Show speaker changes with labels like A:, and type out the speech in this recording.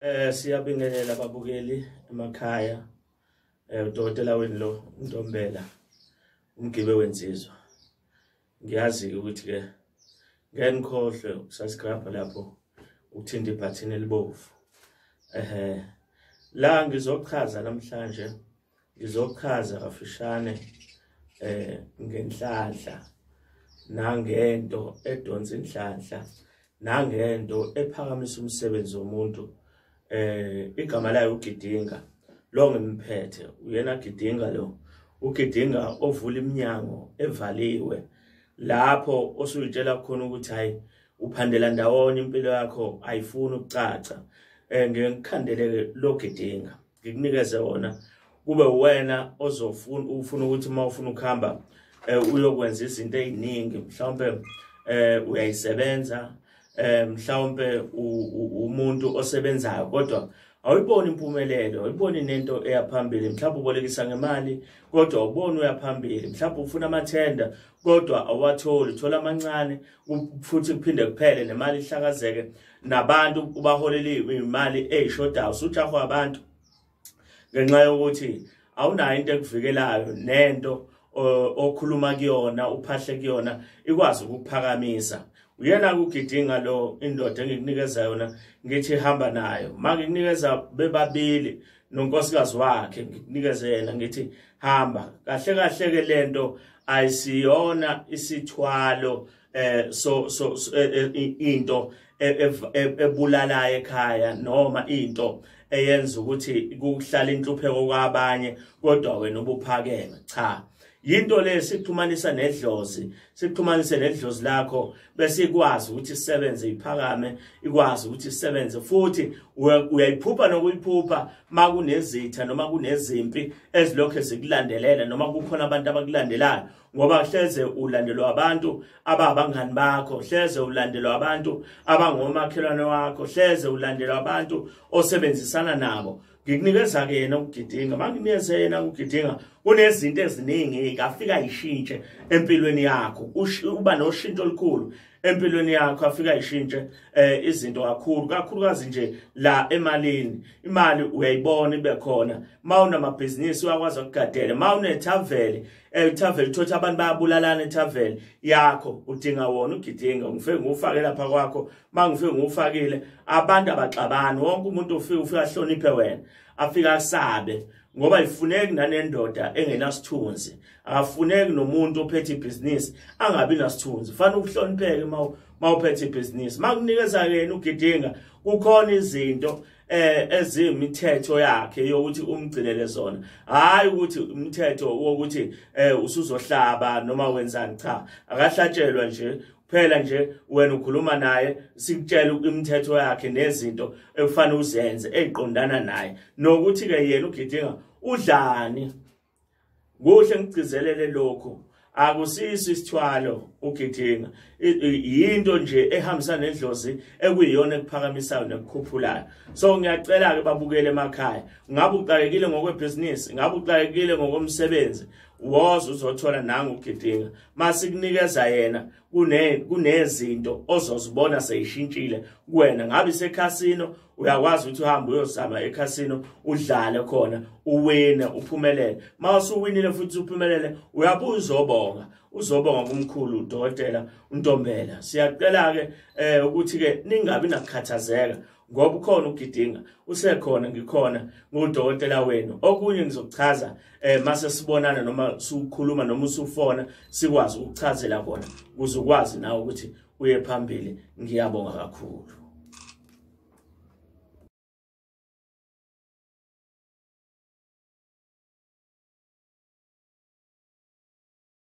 A: Siyabingelela ababukeli emakhaya udokotela wenu lo Ntombela umgibe wensizwa. Ngiyazi ukuthi ke ngeke nikhohlwe ukusubscribe lapho ukuthinta ibhathini elibovu. La ngizochaza namhlanje ngizochaza kafishane ngenhlanhla nangento edonsa inhlanhla nangento ephakamisa umsebenzi womuntu. Igama layo uGidinga lo ngimphethe uyena Gidinga lo uGidinga ovula iminyango evaliwe lapho osuyitshela khona ukuthi hayi uphandela ndawonye impilo yakho ayifuni ukucaca. Ngikukhandeleke lo Gidinga ngikunikeze wona kube wena ufuna ukuthi uma ufuna ukuhamba uyokwenza izinto eziningi mhlawumbe uyayisebenza mhlawumbe umuntu osebenzayo kodwa awuyiboni impumelelo awuyiboni nento eyaphambili. Mhlawumbe ubolekisa ngemali kodwa ubone uyaphambili. Mhlawumbe ufuna amathenda kodwa awatholi uthola amancane futhi kuphinde kuphele nemali ihlakazeke nabantu ubaholele imali eyishodayo usujahwa abantu ngenxa yokuthi awunayo into ekuvikelayo nento okhuluma kuyona uphahle kuyona ikwazi ukuphakamisa. Uyena uGidinga lo indoda engikunikeza yona ngithi hamba nayo mangikunikeza bebabili nonkosikazi wakhe ngikunikeze yena ngithi hamba kahle kahle ke lento ayisiyona isithwalo into ebulala ekhaya noma into eyenza ukuthi kuhlala inhlupheko kwabanye kodwa wena ubuphakeme. Cha, yinto le sikuxhumanisa nedlozi sikuxhumanise nedlozi lakho bese ikwazi ukuthi sisebenze iphakame ikwazi ukuthi sisebenze futhi uyayiphupha nokuyiphupha makunezitha noma kunezimpi ezilokho zikulandelela noma kukhona abantu abakulandelayo ngoba hleze ulandelwa abantu ababangani bakho hleze ulandelwa abantu abangomakhelwane wakho hleze ulandelwa abantu osebenzisana nabo. Ngikunikeza ke yena uGidinga manginikeze yena uGidinga kunezinto eziningi afika ishintshe empilweni yakho uba noshintsho olukhulu empilweni yakho afika ishintshe izinto kakhulukazi nje la emalini. Imali uyayibona ibe khona mawunamabhizinisi uyakwazi ukugadela mawunethaveli ithaveli thothi abantu bayabulalana ethaveli yakho udinga wona uGidinga ngifike ngufake lapha kwakho mangifike ngufakile abantu abaxabani wonke umuntu ufika ahloniphe wena afika asabe ngoba ifuneki nanendoda engenasithunzi akafuneki nomuntu ophethe ibhizinisi angabi nasithunzi fanele ukuhlonipheke mawuphethe ibhizinisi. Makunikeza yena uGidinga kukhona izinto ezimithetho yakhe yokuthi umgcinele zona hayi ukuthi umthetho wokuthi usuzohlaba noma wenzani. Cha, akahlatshelwa nje kuphela nje wena ukhuluma naye sikutshela imithetho yakhe nezinto ekufanele uzenze eziqondana naye nokuthi ke yena uGidinga udlani kuhle ngigcizelele lokho akusisi isithwalo uGidinga yinto nje ehambisana nedlozi ekuyiyona ekuphakamisayo nekukhuphulayo. So ngiyacela ke babukele emakhaya ngabe uqakekile ngokwebhizinisi ngabe uqakekile ngokomsebenzi woza uzothola nangu uGidinga masikunikeza yena kunezinto ozozibona seyishintshile kuwena. Ngabe isekhasino uyakwazi ukuthi uhambe uyozama ekhasino udlale khona uwine uphumelele mawusuwinile futhi uphumelele uyabuza uzobonga kumkhulu udokotela uNtombela. Siyacela ke ukuthi ke ningabi nakukhathazeka ngoba ukhona uGidinga usekhona ngikhona ngudokotela wenu. Okunye ngizokuchaza mase sibonana noma sukhuluma noma usufona sikwazi ukuchazela kona ukuze ukwazi nawe ukuthi uye phambili. Ngiyabonga kakhulu.